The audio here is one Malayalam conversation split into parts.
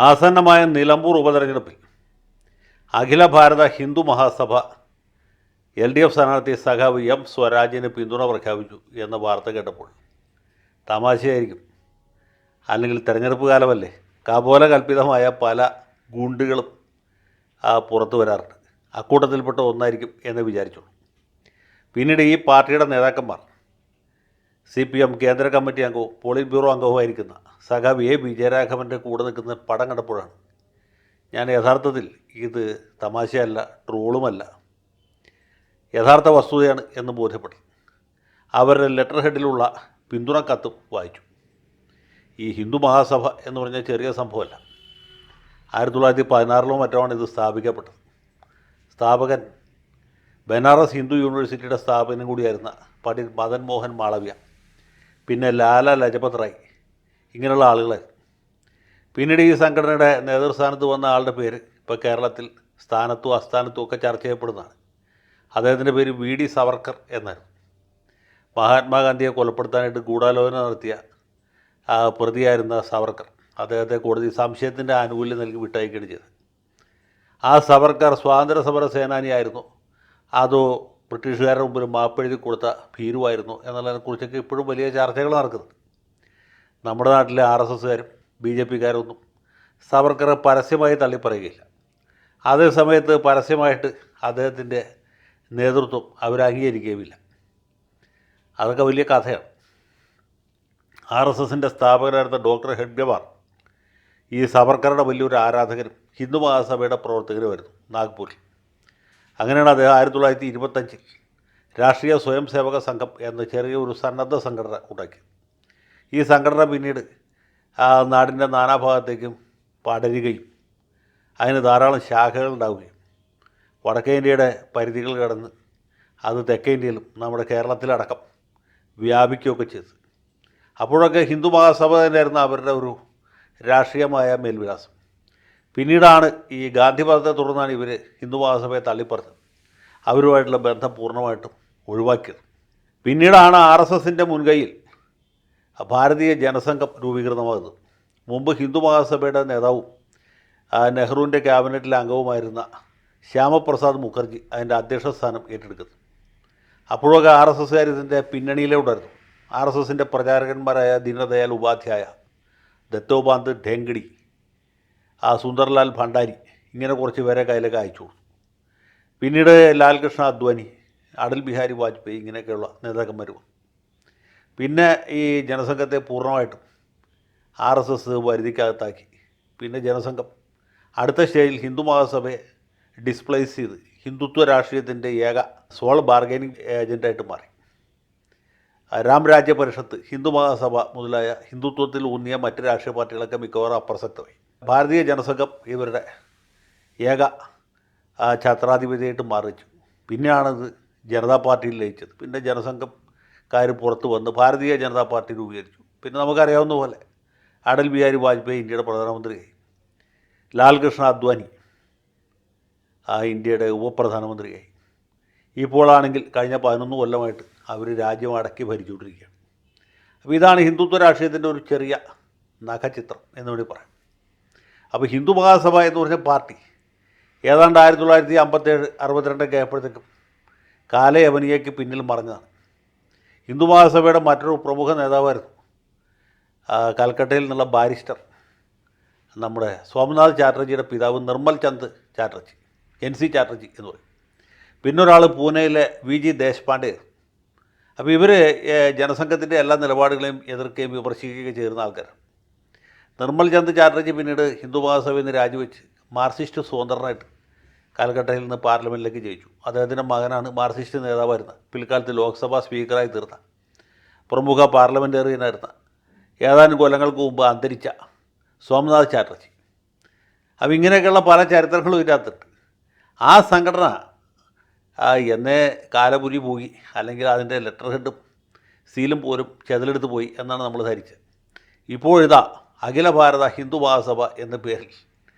ആസന്നമായ നിലമ്പൂർ ഉപതെരഞ്ഞെടുപ്പിൽ അഖില ഭാരത ഹിന്ദു മഹാസഭ LDF സ്ഥാനാർത്ഥി സഖാവ് M സ്വരാജിന് പിന്തുണ പ്രഖ്യാപിച്ചു എന്ന വാർത്ത കേട്ടപ്പോൾ തമാശയായിരിക്കും, അല്ലെങ്കിൽ തെരഞ്ഞെടുപ്പ് കാലമല്ലേ, കപോല കൽപ്പിതമായ പല ഗുണ്ടുകളും പുറത്തു വരാറുണ്ട്. അക്കൂട്ടത്തിൽപ്പെട്ട ഒന്നായിരിക്കും എന്ന് വിചാരിച്ചോളൂ. പിന്നീട് ഈ പാർട്ടിയുടെ നേതാക്കന്മാർ CPM കേന്ദ്ര കമ്മിറ്റി അംഗവും പോളിറ്റ് ബ്യൂറോ അംഗവുമായിരിക്കുന്ന സഖാവ് A വിജയരാഘവൻ്റെ കൂടെ നിൽക്കുന്ന പടം കണ്ടപ്പോഴാണ് ഞാൻ യഥാർത്ഥത്തിൽ ഇത് തമാശയല്ല, ട്രോളുമല്ല, യഥാർത്ഥ വസ്തുതയാണ് എന്ന് ബോധ്യപ്പെട്ടു. അവരുടെ ലെറ്റർ ഹെഡിലുള്ള പിന്തുണ കത്തും വായിച്ചു. ഈ ഹിന്ദു മഹാസഭ എന്ന് പറഞ്ഞാൽ ചെറിയ സംഭവമല്ല. 1916 മറ്റാണ് ഇത് സ്ഥാപിക്കപ്പെട്ടത്. സ്ഥാപകൻ ബനാറസ് ഹിന്ദു യൂണിവേഴ്സിറ്റിയുടെ സ്ഥാപനം കൂടിയായിരുന്ന പണ്ഡിറ്റ് മദൻ മോഹൻ മാളവ്യ, പിന്നെ ലാല ലജപത് റായ്, ഇങ്ങനെയുള്ള ആളുകളായിരുന്നു. പിന്നീട് ഈ സംഘടനയുടെ നേതൃസ്ഥാനത്ത് വന്ന ആളുടെ പേര് ഇപ്പോൾ കേരളത്തിൽ സ്ഥാനത്തും അസ്ഥാനത്തും ഒക്കെ ചർച്ച ചെയ്യപ്പെടുന്നതാണ്. അദ്ദേഹത്തിൻ്റെ പേര് VD സവർക്കർ എന്നായിരുന്നു. മഹാത്മാഗാന്ധിയെ കൊലപ്പെടുത്താനായിട്ട് ഗൂഢാലോചന നടത്തിയ പ്രതിയായിരുന്ന സവർക്കർ അദ്ദേഹത്തെ കോടതി സംശയത്തിൻ്റെ ആനുകൂല്യം നൽകി വിട്ടയക്കുകയാണ് ചെയ്തത്. ആ സവർക്കർ സ്വാതന്ത്ര്യ സമര സേനാനിയായിരുന്നു, അതോ ബ്രിട്ടീഷുകാരുടെ മുമ്പിൽ മാപ്പെഴുതി കൊടുത്ത ഭീരുവായിരുന്നു എന്നുള്ളതിനെക്കുറിച്ചൊക്കെ ഇപ്പോഴും വലിയ ചർച്ചകൾ നടക്കുന്നുണ്ട്. നമ്മുടെ നാട്ടിലെ RSSകാരും BJPക്കാരൊന്നും സവർക്കറെ പരസ്യമായി തള്ളിപ്പറയുകയില്ല. അതേ സമയത്ത് പരസ്യമായിട്ട് അദ്ദേഹത്തിൻ്റെ നേതൃത്വം അവർ അംഗീകരിക്കുകയുമില്ല. അതൊക്കെ വലിയ കഥയാണ്. RSSൻ്റെ സ്ഥാപകനായിരുന്ന ഡോക്ടർ ഹെഡ്ഗവാർ ഈ സവർക്കറുടെ വലിയൊരു ആരാധകരും ഹിന്ദു മഹാസഭയുടെ പ്രവർത്തകരുമായിരുന്നു നാഗ്പൂരിൽ. അങ്ങനെയാണ് അദ്ദേഹം 1925 രാഷ്ട്രീയ സ്വയം സേവക സംഘം എന്ന ചെറിയൊരു സന്നദ്ധ സംഘടന ഉണ്ടാക്കി. ഈ സംഘടന പിന്നീട് നാടിൻ്റെ നാനാഭാഗത്തേക്കും പടരുകയും അതിന് ധാരാളം ശാഖകൾ ഉണ്ടാവുകയും വടക്കേ ഇന്ത്യയുടെ പരിധികൾ കടന്ന് അത് തെക്കേ ഇന്ത്യയിലും നമ്മുടെ കേരളത്തിലടക്കം വ്യാപിക്കുകയൊക്കെ ചെയ്തു. അപ്പോഴൊക്കെ ഹിന്ദു മഹാസഭ തന്നെയായിരുന്നു അവരുടെ ഒരു രാഷ്ട്രീയമായ മേൽവിലാസം. പിന്നീടാണ് ഈ ഗാന്ധി വധത്തെ തുടർന്നാണ് ഇവർ ഹിന്ദു മഹാസഭയെ തള്ളിപ്പറഞ്ഞത്, അവരുമായിട്ടുള്ള ബന്ധം പൂർണ്ണമായിട്ടും ഒഴിവാക്കിയത്. പിന്നീടാണ് RSSൻ്റെ മുൻകൈയിൽ ഭാരതീയ ജനസംഘം രൂപീകൃതമാകുന്നത്. മുമ്പ് ഹിന്ദു മഹാസഭയുടെ നേതാവും നെഹ്റുവിൻ്റെ ക്യാബിനറ്റിലെ അംഗവുമായിരുന്ന ശ്യാമപ്രസാദ് മുഖർജി അതിൻ്റെ അധ്യക്ഷ സ്ഥാനം ഏറ്റെടുക്കുന്നത്. അപ്പോഴൊക്കെ RSSകാർ ഇതിൻ്റെ പിന്നണിയിലേ ഉണ്ടായിരുന്നു. RSSൻ്റെ പ്രചാരകന്മാരായ ദീനദയാൽ ഉപാധ്യായ, ദത്തോപാന്ത് ഠേങ്കടി, സുന്ദർലാൽ ഭണ്ഡാരി, ഇങ്ങനെ കുറച്ച് പേരെ കയ്യിലൊക്കെ അയച്ചു കൊടുത്തു. പിന്നീട് ലാൽകൃഷ്ണ അദ്വാനി, അടൽ ബിഹാരി വാജ്പേയി, ഇങ്ങനെയൊക്കെയുള്ള നേതാക്കന്മാർ വന്നു. പിന്നെ ഈ ജനസംഘത്തെ പൂർണ്ണമായിട്ടും RSS വരുതിക്കകത്താക്കി. പിന്നെ ജനസംഘം അടുത്ത സ്റ്റേജിൽ ഹിന്ദു മഹാസഭയെ ഡിസ്പ്ലേസ് ചെയ്ത് ഹിന്ദുത്വ രാഷ്ട്രീയത്തിൻ്റെ ഏക സോൾ ബാർഗൈനിങ് ഏജൻ്റായിട്ട് മാറി. രാംരാജ്യ പരിഷത്ത്, ഹിന്ദു മഹാസഭ മുതലായ ഹിന്ദുത്വത്തിൽ ഊന്നിയ മറ്റ് രാഷ്ട്രീയ പാർട്ടികളൊക്കെ മിക്കവാറും അപ്രസക്തമായി. ഭാരതീയ ജനസംഘം ഇവരുടെ ഏക ഛത്രാധിപതിയായിട്ട് മാറിച്ചു. പിന്നെയാണിത് ജനതാ പാർട്ടിയിൽ ലയിച്ചത്. പിന്നെ ജനസംഘക്കാർ പുറത്ത് വന്ന് ഭാരതീയ ജനതാ പാർട്ടി രൂപീകരിച്ചു. പിന്നെ നമുക്കറിയാവുന്ന പോലെ അടൽ ബിഹാരി വാജ്പേയി ഇന്ത്യയുടെ പ്രധാനമന്ത്രിയായി, ലാൽകൃഷ്ണ അദ്വാനി ഇന്ത്യയുടെ ഉപപ്രധാനമന്ത്രിയായി. ഇപ്പോഴാണെങ്കിൽ കഴിഞ്ഞ 11 കൊല്ലമായിട്ട് അവർ രാജ്യം അടക്കി ഭരിച്ചുകൊണ്ടിരിക്കുകയാണ്. അപ്പോൾ ഇതാണ് ഹിന്ദുത്വ രാഷ്ട്രീയത്തിൻ്റെ ഒരു ചെറിയ നഖചിത്രം എന്ന് വേണ്ടി പറയാം. അപ്പോൾ ഹിന്ദു മഹാസഭ എന്ന് പറഞ്ഞ പാർട്ടി ഏതാണ്ട് 1957, 62 ആയപ്പോഴത്തേക്കും കാലയവനിയയ്ക്ക് പിന്നിൽ മറഞ്ഞതാണ്. ഹിന്ദു മഹാസഭയുടെ മറ്റൊരു പ്രമുഖ നേതാവായിരുന്നു കൽക്കട്ടയിൽ നിന്നുള്ള ബാരിസ്റ്റർ നമ്മുടെ സോമനാഥ് ചാറ്റർജിയുടെ പിതാവ് നിർമ്മൽ ചന്ദ് ചാറ്റർജി, NC ചാറ്റർജി എന്ന് പറയും. പിന്നൊരാൾ പൂനെയിലെ VG ദേശ്പാണ്ഡെ. അപ്പോൾ ഇവർ ജനസംഘത്തിൻ്റെ എല്ലാ നിലപാടുകളെയും എതിർക്കുകയും വിമർശിക്കുകയും ചെയ്യുന്ന ആൾക്കാരാണ്. നിർമ്മൽ ചന്ദ് ചാറ്റർജി പിന്നീട് ഹിന്ദു മഹാസഭയിൽ നിന്ന് രാജിവെച്ച് മാർക്സിസ്റ്റ് സ്വതന്ത്രനായിട്ട് കാൽക്കട്ടയിൽ നിന്ന് പാർലമെൻറ്റിലേക്ക് ജയിച്ചു. അദ്ദേഹത്തിൻ്റെ മകനാണ് മാർക്സിസ്റ്റ് നേതാവായിരുന്ന, പിൽക്കാലത്ത് ലോക്സഭാ സ്പീക്കറായി തീർന്ന, പ്രമുഖ പാർലമെൻറ്റേറിയനായിരുന്ന, ഏതാനും കൊല്ലങ്ങൾക്ക് മുമ്പ് അന്തരിച്ച സോമനാഥ് ചാറ്റർജി. അപ്പോൾ ഇങ്ങനെയൊക്കെയുള്ള പല ചരിത്രങ്ങളും ഇതിനകത്തുണ്ട്. ആ സംഘടന എന്നേ കാലപുരി പോയി, അല്ലെങ്കിൽ അതിൻ്റെ ലെറ്റർ ഹെഡും സീലും പോലും ചെതലെടുത്ത് പോയി എന്നാണ് നമ്മൾ ധരിച്ചത്. ഇപ്പോഴിതാ അഖില ഭാരത ഹിന്ദു മഹാസഭ എന്ന പേരിൽ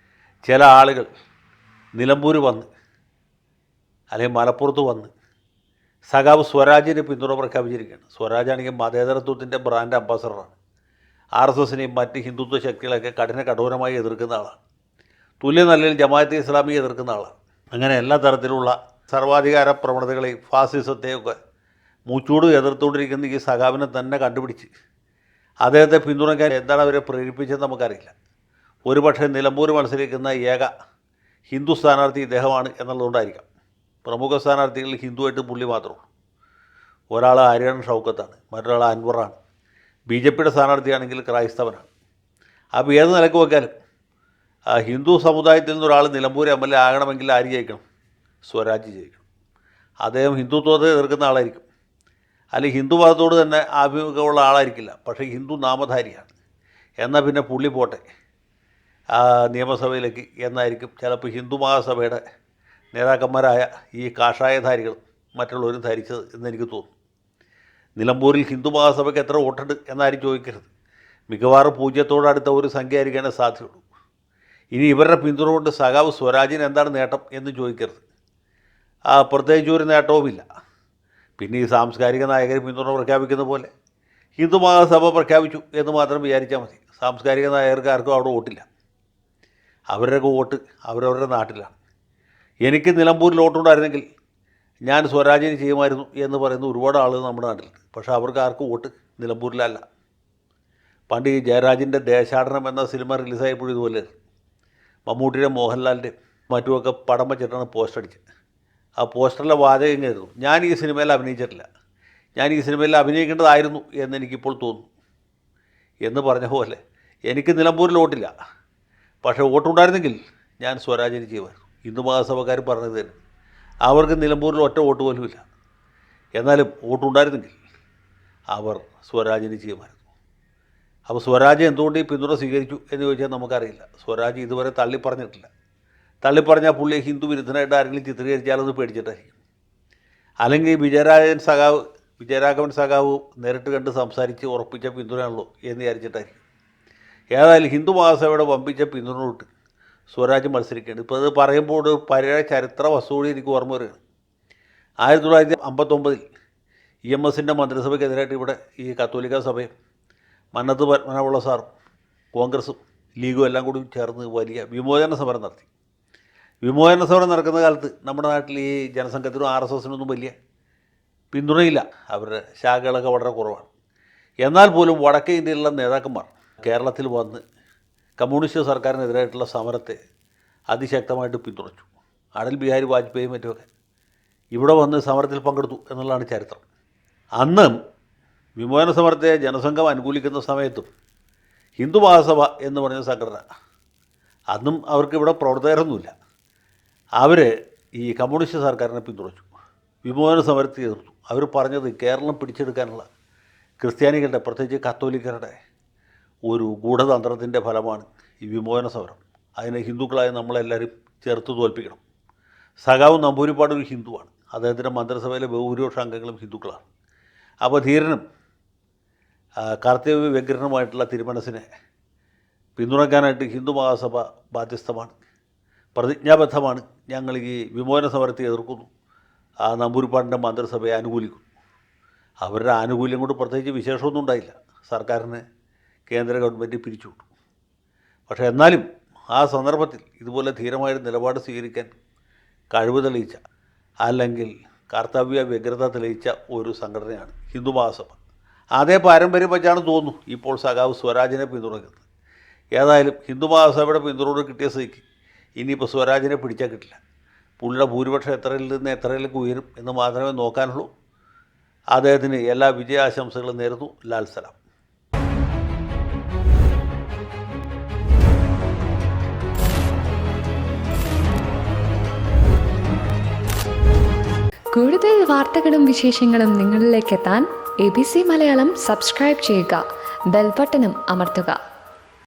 ചില ആളുകൾ നിലമ്പൂർ വന്ന്, അല്ലെങ്കിൽ മലപ്പുറത്ത് വന്ന് സഖാവ് സ്വരാജിന് പിന്തുണ പ്രഖ്യാപിച്ചിരിക്കുകയാണ്. സ്വരാജാണെങ്കിൽ മതേതരത്വത്തിൻ്റെ ബ്രാൻഡ് അംബാസഡറാണ്. RSSനെയും മറ്റ് ഹിന്ദുത്വ ശക്തികളെയൊക്കെ കഠോരമായി എതിർക്കുന്ന ആളാണ്. തുല്യ നിലയിൽ ജമാഅത്തെ ഇസ്ലാമിയെ എതിർക്കുന്ന ആളാണ്. അങ്ങനെ എല്ലാ തരത്തിലുള്ള സർവാധികാര പ്രവണതകളെയും ഫാസിസത്തെയൊക്കെ മൂച്ചൂട് എതിർത്തുകൊണ്ടിരിക്കുന്ന ഈ സഖാവിനെ തന്നെ കണ്ടുപിടിച്ച് അദ്ദേഹത്തെ പിന്തുണയ്ക്കാൻ എന്താണ് അവരെ പ്രേരിപ്പിച്ചതെന്ന് നമുക്കറിയില്ല. ഒരുപക്ഷെ നിലമ്പൂർ മത്സരിക്കുന്ന ഏക ഹിന്ദു സ്ഥാനാർത്ഥി ഇദ്ദേഹമാണ് എന്നുള്ളതുകൊണ്ടായിരിക്കാം. പ്രമുഖ സ്ഥാനാർത്ഥികളിൽ ഹിന്ദുവായിട്ട് പുള്ളി മാത്രമേ. ഒരാൾ ആര്യൻ ഷൗക്കത്താണ്, മറ്റൊരാൾ അൻവറാണ്. BJPയുടെ സ്ഥാനാർത്ഥിയാണെങ്കിൽ ക്രൈസ്തവനാണ്. അപ്പോൾ ഏത് നിലക്ക് നോക്കിയാലും ഹിന്ദു സമുദായത്തിൽ നിന്നൊരാൾ നിലമ്പൂർ MLA ആകണമെങ്കിൽ ആര് ജയിക്കണം? സ്വരാജ് ജയിക്കണം. അദ്ദേഹം ഹിന്ദുത്വത്തെ എതിർക്കുന്ന ആളായിരിക്കും, അല്ലെങ്കിൽ ഹിന്ദു മതത്തോട് തന്നെ ആഭിമുഖ്യമുള്ള ആളായിരിക്കില്ല, പക്ഷേ ഹിന്ദു നാമധാരിയാണ്. എന്നാൽ പിന്നെ പുള്ളി പോട്ടെ നിയമസഭയിലേക്ക് എന്നായിരിക്കും ചിലപ്പോൾ ഹിന്ദു മഹാസഭയുടെ നേതാക്കന്മാരായ ഈ കാഷായധാരികൾ മറ്റുള്ളവരും ധരിച്ചത് എന്നെനിക്ക് തോന്നുന്നു. നിലമ്പൂരിൽ ഹിന്ദു മഹാസഭയ്ക്ക് എത്ര വോട്ടുണ്ട് എന്നാരും ചോദിക്കരുത്. മിക്കവാറും 0-അടുത്ത ഒരു സംഖ്യ ആയിരിക്കാനേ സാധ്യതയുള്ളൂ. ഇനി ഇവരുടെ പിന്തുണ കൊണ്ട് സഖാവ് സ്വരാജിന് എന്താണ് നേട്ടം എന്ന് ചോദിക്കരുത്. പ്രത്യേകിച്ച് ഒരു നേട്ടവുമില്ല. പിന്നെ ഈ സാംസ്കാരിക നായകർ പിന്തുണ പ്രഖ്യാപിക്കുന്ന പോലെ ഹിന്ദു മഹാസഭ പ്രഖ്യാപിച്ചു എന്ന് മാത്രം വിചാരിച്ചാൽ മതി. സാംസ്കാരിക നായകർക്ക് ആർക്കും അവിടെ വോട്ടില്ല. അവരുടെയൊക്കെ വോട്ട് അവരവരുടെ നാട്ടിലാണ്. എനിക്ക് നിലമ്പൂരിൽ വോട്ടുണ്ടായിരുന്നെങ്കിൽ ഞാൻ സ്വരാജിന് ചെയ്യുമായിരുന്നു എന്ന് പറയുന്ന ഒരുപാട് ആളുകൾ നമ്മുടെ നാട്ടിലുണ്ട്. പക്ഷേ അവർക്ക് ആർക്കും വോട്ട് നിലമ്പൂരിലല്ല. പണ്ട് ഈ ജയരാജിൻ്റെ ദേശാടനം എന്ന സിനിമ റിലീസായപ്പോഴും ഇതുപോലെ മമ്മൂട്ടിയുടെ മോഹൻലാലിൻ്റെയും മറ്റുമൊക്കെ പടം വച്ചിട്ടാണ് പോസ്റ്റർ അടിച്ചത്. ആ പോസ്റ്ററിലെ വാചകം ഇങ്ങനെയായിരുന്നു: ഞാൻ ഈ സിനിമയിൽ അഭിനയിച്ചിട്ടില്ല, ഞാൻ ഈ സിനിമയിൽ അഭിനയിക്കേണ്ടതായിരുന്നു എന്നെനിക്കിപ്പോൾ തോന്നുന്നു എന്ന് പറഞ്ഞ പോലെ എനിക്ക് നിലമ്പൂരിൽ വോട്ടില്ല, പക്ഷേ വോട്ടുണ്ടായിരുന്നെങ്കിൽ ഞാൻ സ്വരാജിന് ചെയ്യുമായിരുന്നു. ഹിന്ദു മഹാസഭക്കാർ പറഞ്ഞത് തന്നെ. അവർക്ക് നിലമ്പൂരിൽ ഒറ്റ വോട്ട് പോലും ഇല്ല. എന്നാലും വോട്ടുണ്ടായിരുന്നെങ്കിൽ അവർ സ്വരാജിന് ചെയ്യുമായിരുന്നു. അപ്പോൾ സ്വരാജ് എന്തുകൊണ്ട് ഈ പിന്തുണ സ്വീകരിച്ചു എന്ന് ചോദിച്ചാൽ നമുക്കറിയില്ല. സ്വരാജ് ഇതുവരെ തള്ളിപ്പറഞ്ഞിട്ടില്ല. തള്ളിപ്പറഞ്ഞാൽ പുള്ളിയെ ഹിന്ദു വിരുദ്ധനായിട്ട് ആരെങ്കിലും ചിത്രീകരിച്ചാലൊന്ന് പേടിച്ചിട്ടായിരിക്കും. അല്ലെങ്കിൽ വിജയരാഘവൻ സഖാവ് നേരിട്ട് കണ്ട് സംസാരിച്ച് ഉറപ്പിച്ച പിന്തുണയാണല്ലോ എന്ന് വിചാരിച്ചിട്ടായിരിക്കും. ഏതായാലും ഹിന്ദു മഹാസഭയുടെ വമ്പിച്ച പിന്തുണ വിട്ട് സ്വരാജ് മത്സരിക്കേണ്ടത്. ഇപ്പോൾ അത് പറയുമ്പോൾ ഒരു പഴയ ചരിത്ര വസ്തുകൂടി എനിക്ക് ഓർമ്മ വരികയാണ്. 1959 EMSൻ്റെ മന്ത്രിസഭയ്ക്കെതിരായിട്ട് ഇവിടെ ഈ കത്തോലിക്ക സഭയും മന്നത്ത് പത്മനാഭപിള്ള സാറും കോൺഗ്രസും ലീഗും എല്ലാം കൂടി ചേർന്ന് വലിയ വിമോചന സമരം നടത്തി. വിമോചന സമരം നടക്കുന്ന കാലത്ത് നമ്മുടെ നാട്ടിൽ ഈ ജനസംഘത്തിനും RSSനൊന്നും വലിയ പിന്തുണയില്ല. അവരുടെ ശാഖകളൊക്കെ വളരെ കുറവാണ്. എന്നാൽ പോലും വടക്കേ ഇന്ത്യയിലുള്ള നേതാക്കന്മാർ കേരളത്തിൽ വന്ന് കമ്മ്യൂണിസ്റ്റ് സർക്കാരിനെതിരായിട്ടുള്ള സമരത്തെ അതിശക്തമായിട്ട് പിന്തുണച്ചു. അടൽ ബിഹാരി വാജ്പേയിയും മറ്റുമൊക്കെ ഇവിടെ വന്ന് സമരത്തിൽ പങ്കെടുത്തു എന്നുള്ളതാണ് ചരിത്രം. അന്ന് വിമോചന സമരത്തെ ജനസംഘം അനുകൂലിക്കുന്ന സമയത്തും ഹിന്ദു മഹാസഭ എന്ന് പറഞ്ഞ സംഘടന, അന്നും അവർക്ക് ഇവിടെ പ്രവർത്തകരൊന്നുമില്ല, അവർ ഈ കമ്മ്യൂണിസ്റ്റ് സർക്കാരിനെ പിന്തുണച്ചു, വിമോചന സമരത്തെ എതിർത്തു. അവർ പറഞ്ഞത് കേരളം പിടിച്ചെടുക്കാനുള്ള ക്രിസ്ത്യാനികളുടെ, പ്രത്യേകിച്ച് കത്തോലിക്കരുടെ ഒരു ഗൂഢതന്ത്രത്തിൻ്റെ ഫലമാണ് ഈ വിമോചന സമരം. അതിനെ ഹിന്ദുക്കളായ നമ്മളെല്ലാവരും ചേർത്ത് തോൽപ്പിക്കണം. സഖാവ് നമ്പൂരിപ്പാട് ഒരു ഹിന്ദുവാണ്. അദ്ദേഹത്തിൻ്റെ മന്ത്രിസഭയിലെ ബഹുഭൂരിപക്ഷ അംഗങ്ങളും ഹിന്ദുക്കളാണ്. അപ്പോൾ ധീരനും കർത്തവ്യ വ്യഗ്രനുമായിട്ടുള്ള തിരുമനസിനെ പിന്തുണയ്ക്കാനായിട്ട് ഹിന്ദു മഹാസഭ ബാധ്യസ്ഥമാണ്, പ്രതിജ്ഞാബദ്ധമാണ്. ഞങ്ങൾ ഈ വിമോചന സമരത്തെ എതിർക്കുന്നു, നമ്പൂരിപ്പാടിൻ്റെ മന്ത്രിസഭയെ അനുകൂലിക്കുന്നു. അവരുടെ ആനുകൂല്യം കൊണ്ട് പ്രത്യേകിച്ച് വിശേഷമൊന്നും ഉണ്ടായില്ല. സർക്കാരിന് കേന്ദ്ര ഗവൺമെൻറ് പിരിച്ചുവിട്ടു. പക്ഷേ എന്നാലും ആ സന്ദർഭത്തിൽ ഇതുപോലെ ധീരമായ നിലപാട് സ്വീകരിക്കാൻ കഴിവ് തെളിയിച്ച, അല്ലെങ്കിൽ കർത്തവ്യ വ്യഗ്രത തെളിയിച്ച ഒരു സംഘടനയാണ് ഹിന്ദു മഹാസഭ. അതേ പാരമ്പര്യം വെച്ചാണ് തോന്നുന്നു ഇപ്പോൾ സഖാവ് സ്വരാജിനെ പിന്തുണയ്ക്കുന്നത്. ഏതായാലും ഹിന്ദു മഹാസഭയുടെ പിന്തുണ കിട്ടിയ സ്ഥിതിക്ക് ഇനിയിപ്പോൾ സ്വരാജിനെ പിടിച്ചാൽ കിട്ടില്ല. പുള്ളിയുടെ ഭൂരിപക്ഷം എത്രയിൽ നിന്ന് എത്രയിലേക്ക് ഉയരും എന്ന് മാത്രമേ നോക്കാനുള്ളൂ. അദ്ദേഹത്തിന് എല്ലാ വിജയാശംസകളും നേരുന്നു. ലാൽ സലാം. കൂടുതൽ വാർത്തകളും വിശേഷങ്ങളും നിങ്ങളിലേക്ക് എത്താൻ ABC മലയാളം സബ്സ്ക്രൈബ് ചെയ്യുക, ബെൽ ബട്ടണും അമർത്തുക.